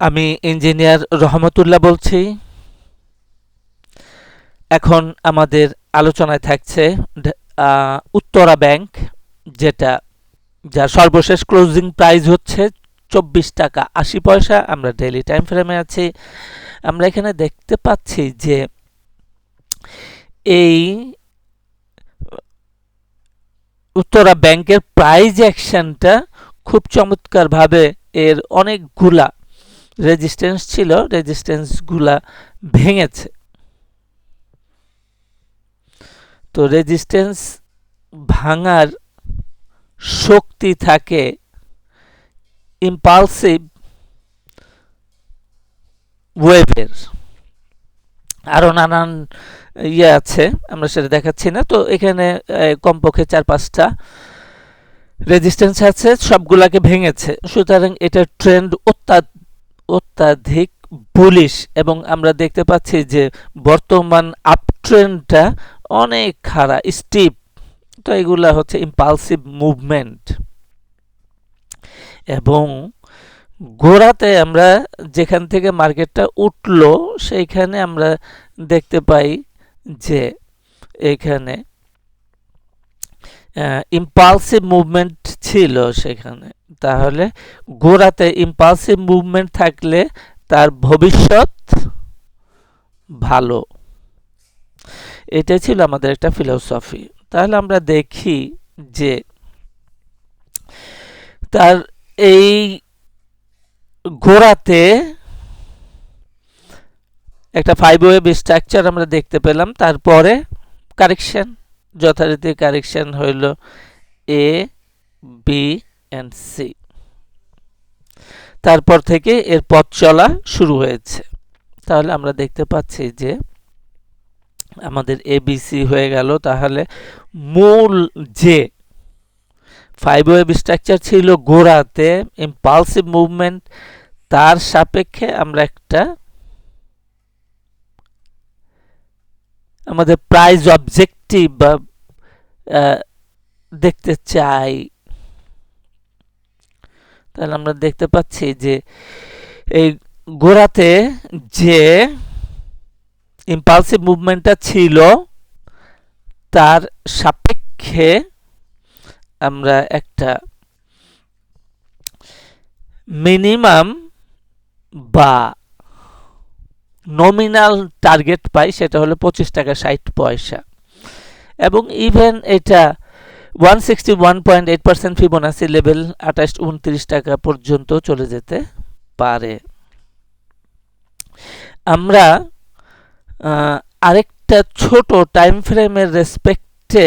আমি ইঞ্জিনিয়ার রহমতুল্লাহ বলছি। এখন আমাদের আলোচনায় থাকছে উত্তরা ব্যাংক, যেটা যার সর্বশেষ ক্লোজিং প্রাইস হচ্ছে 24 টাকা 80 পয়সা। আমরা ডেইলি টাইম ফ্রেমে আছি। আমরা এখানে দেখতে পাচ্ছি যে এই উত্তরা ব্যাংকের প্রাইস অ্যাকশনটা খুব চমৎকারভাবে এর অনেকগুলা রেজিস্ট্যান্স ছিল, রেজিস্ট্যান্সগুলা ভেঙেছে। তো রেজিস্ট্যান্স ভাঙার শক্তি থাকে ইম্পালসিভ ওয়েভের। আরও নানান ইয়ে আছে, আমরা সেটা দেখাচ্ছি না। তো এখানে কমপক্ষে 4-5টা রেজিস্ট্যান্স আছে, সবগুলাকে ভেঙেছে। সুতরাং এটা ট্রেন্ড অত্যাধিক বুলিশ, এবং আমরা দেখতে পাচ্ছি যে বর্তমান আপ ট্রেন্ডটা অনেক খাড়া, স্টিপ। তো এগুলা হচ্ছে ইম্পালসিভ মুভমেন্ট। এবং গোড়াতে আমরা যেখান থেকে মার্কেটটা উঠলো সেইখানে আমরা দেখতে পাই যে এখানে ইম্পালসিভ মুভমেন্ট ছিল সেখানে। তাহলে গোড়াতে ইম্পালসিভ মুভমেন্ট থাকলে তার ভবিষ্যৎ ভালো। এটাই ছিল আমাদের একটা ফিলোসফি। তাহলে আমরা দেখি যে তার এই গোড়াতে একটা 5 ওয়েভ স্ট্রাকচার আমরা দেখতে পেলাম। তারপরে কারেকশন, যথারীতি কারেকশন হইল এ, বি এন্ড সি। তারপর থেকে এর পথ চলা শুরু হয়েছে। তাহলে আমরা দেখতে পাচ্ছি যে আমাদের এবিসি হয়ে গেল। তাহলে মূল যে 5 ওয়েভ স্ট্রাকচার ছিল গোড়াতে, ইম্পালসিভ মুভমেন্ট, তার সাপেক্ষে আমরা একটা আমাদের প্রাইস অবজেক্টিভ বা দেখতে চাই। তাহলে আমরা দেখতে পাচ্ছি যে এই গোড়াতে যে ইম্পালসিভ মুভমেন্টটা ছিল তার সাপেক্ষে আমরা একটা মিনিমাম বা নমিনাল টার্গেট পাই, সেটা হলো 25 টাকা 60 পয়সা। এবং ইভেন এটা 161.8% ফিবোনাসি লেভেল 28-29 টাকা পর্যন্ত চলে যেতে পারে। আমরা আরেকটা ছোট টাইম ফ্রেমের রেসপেক্টে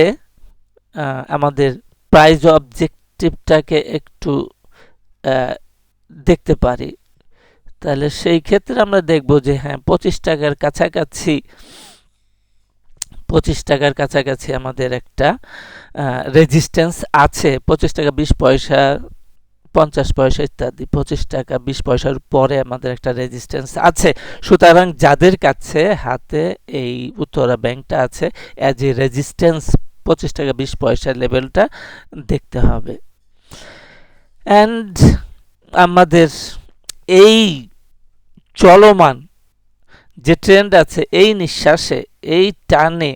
আমাদের প্রাইস অবজেক্টিভটাকে একটু দেখতে পারি। তাহলে সেই ক্ষেত্রে আমরা দেখব যে হ্যাঁ, 25 টাকার কাছাকাছি আমাদের একটা রেজিস্ট্যান্স আছে। 25 টাকা 20 পয়সা, 50 পয়সা ইত্যাদি। 25 টাকা 20 পয়সার পরে আমাদের একটা রেজিস্ট্যান্স আছে। সুতরাং যাদের কাছে হাতে এই উত্তরা ব্যাংকটা আছে, অ্যাজ এ রেজিস্ট্যান্স 25 টাকা 20 পয়সার লেভেলটা দেখতে হবে। অ্যান্ড আমাদের এই চলমান যে ট্রেন্ড আছে, এই নিঃশ্বাসে, এই টানে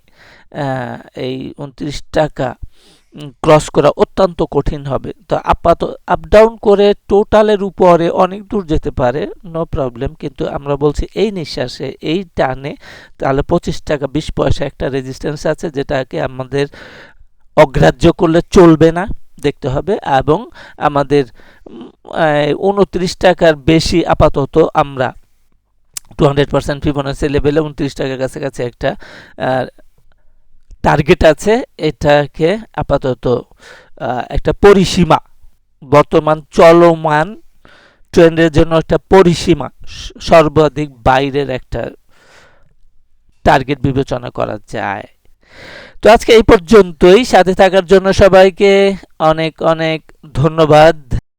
এই 29 টাকা ক্রস করা অত্যন্ত কঠিন হবে। তো আপাতত আপ ডাউন করে টোটালের উপরে অনেক দূর যেতে পারে, নো প্রবলেম। কিন্তু আমরা বলছি এই নিঃশ্বাসে, এই টানে, তাহলে 25 টাকা 20 পয়সা একটা রেজিস্ট্যান্স আছে, যেটাকে আমাদের অগ্রাহ্য করলে চলবে না, দেখতে হবে। এবং আমাদের 29 টাকার বেশি আপাতত আমরা 200% ফিবোনাসি লেভেলে 29 টাকার কাছাকাছি একটা টার্গেট আছে। এটাকে আপাতত একটা পরিসীমা, বর্তমান চলমান ট্রেন্ডের জন্য একটা পরিসীমা, সর্বাধিক বাইরের একটা টার্গেট বিবেচনা করা যায়। তো আজকে এই পর্যন্তই। সাথে থাকার জন্য সবাইকে অনেক অনেক ধন্যবাদ।